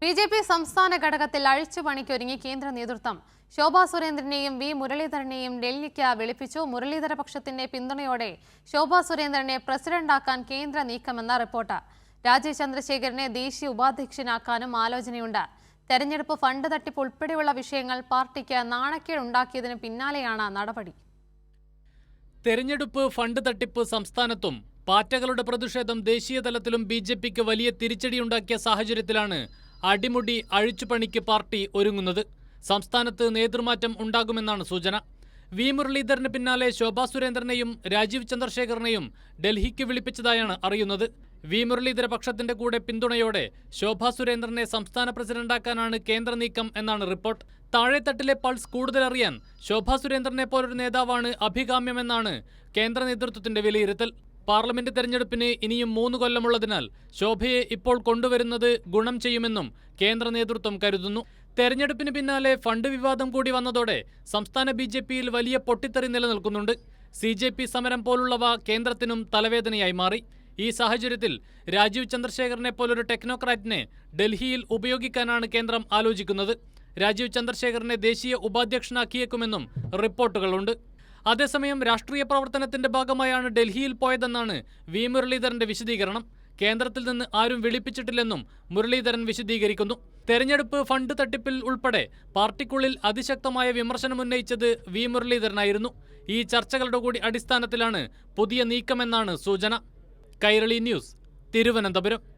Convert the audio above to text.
BJP. സംസ്ഥാന ഘടകത്തിൽ അഴിച്ചുപണിക്കൊരുങ്ങി കേന്ദ്ര നേതൃത്വം. ശോഭാ സുരേന്ദ്രനെയും വി മുരളീധരനെയും ഡൽഹിക്ക് വിളിപ്പിച്ചു. മുരളീധര പക്ഷത്തിന്റെ പിന്തുണയോടെ ശോഭാ സുരേന്ദ്രനെ പ്രസിഡന്റാക്കാൻ കേന്ദ്ര നീക്കമെന്ന റിപ്പോർട്ട്. രാജീവ് ചന്ദ്രശേഖരനെ ദേശീയ ഉപാധ്യക്ഷനാക്കാനും ആലോചനയുണ്ട്. തെരഞ്ഞെടുപ്പ് ഫണ്ട് തട്ടിപ്പ് ഉൾപ്പെടെയുള്ള വിഷയങ്ങൾ പാർട്ടിക്ക് നാണക്കേടുണ്ടാക്കിയതിന് പിന്നാലെയാണ് നടപടി. തെരഞ്ഞെടുപ്പ് ഫണ്ട് തട്ടിപ്പ് സംസ്ഥാനത്തും പാറ്റകളുടെ പ്രതിഷേധം ദേശീയ തലത്തിലും ബി.ജെ.പിക്ക് വലിയ തിരിച്ചടിയുണ്ടാക്കിയ സാഹചര്യത്തിലാണ് അടിമുടി അഴിച്ചുപണിക്ക് പാർട്ടി ഒരുങ്ങുന്നത്. സംസ്ഥാനത്ത് നേതൃമാറ്റം ഉണ്ടാകുമെന്നാണ് സൂചന. വി മുരളീധരന് പിന്നാലെ ശോഭാ സുരേന്ദ്രനെയും രാജീവ് ചന്ദ്രശേഖരനെയും ഡൽഹിക്ക് വിളിപ്പിച്ചതായാണ് അറിയുന്നത്. വി മുരളീധര പക്ഷത്തിന്റെ കൂടെ പിന്തുണയോടെ ശോഭാ സുരേന്ദ്രനെ സംസ്ഥാന പ്രസിഡന്റാക്കാനാണ് കേന്ദ്ര നീക്കം എന്നാണ് റിപ്പോർട്ട്. താഴെത്തട്ടിലെ പൾസ് കൂടുതലറിയാൻ ശോഭാ സുരേന്ദ്രനെ പോലൊരു നേതാവാണ് അഭികാമ്യമെന്നാണ് കേന്ദ്ര നേതൃത്വത്തിന്റെ വിലയിരുത്തൽ. പാർലമെന്റ് തെരഞ്ഞെടുപ്പിന് ഇനിയും 3 കൊല്ലമുള്ളതിനാൽ ശോഭയെ ഇപ്പോൾ കൊണ്ടുവരുന്നത് ഗുണം ചെയ്യുമെന്നും കേന്ദ്ര നേതൃത്വം കരുതുന്നു. തെരഞ്ഞെടുപ്പിന് പിന്നാലെ ഫണ്ട് വിവാദം കൂടി വന്നതോടെ സംസ്ഥാന ബി.ജെ.പിയിൽ വലിയ പൊട്ടിത്തെറി നിലനിൽക്കുന്നുണ്ട്. സി.ജെ.പി. സമരം പോലുള്ളവ കേന്ദ്രത്തിനും തലവേദനയായി മാറി. ഈ സാഹചര്യത്തിൽ രാജീവ് ചന്ദ്രശേഖരനെ പോലൊരു ടെക്നോക്രാറ്റിനെ ഡൽഹിയിൽ ഉപയോഗിക്കാനാണ് കേന്ദ്രം ആലോചിക്കുന്നത്. രാജീവ് ചന്ദ്രശേഖരനെ ദേശീയ ഉപാധ്യക്ഷനാക്കിയേക്കുമെന്നും റിപ്പോർട്ടുകളുണ്ട്. അതേസമയം രാഷ്ട്രീയ പ്രവർത്തനത്തിന്റെ ഭാഗമായാണ് ഡൽഹിയിൽ പോയതെന്നാണ് വി മുരളീധരന്റെ വിശദീകരണം. കേന്ദ്രത്തിൽ നിന്ന് ആരും വിളിപ്പിച്ചിട്ടില്ലെന്നും മുരളീധരൻ വിശദീകരിക്കുന്നു. തെരഞ്ഞെടുപ്പ് ഫണ്ട് തട്ടിപ്പിൽ ഉൾപ്പെടെ പാർട്ടിക്കുള്ളിൽ അതിശക്തമായ വിമർശനമുന്നയിച്ചത് വി മുരളീധരനായിരുന്നു. ഈ ചർച്ചകളുടെ കൂടി അടിസ്ഥാനത്തിലാണ് പുതിയ നീക്കമെന്നാണ് സൂചന. കൈരളി ന്യൂസ്, തിരുവനന്തപുരം.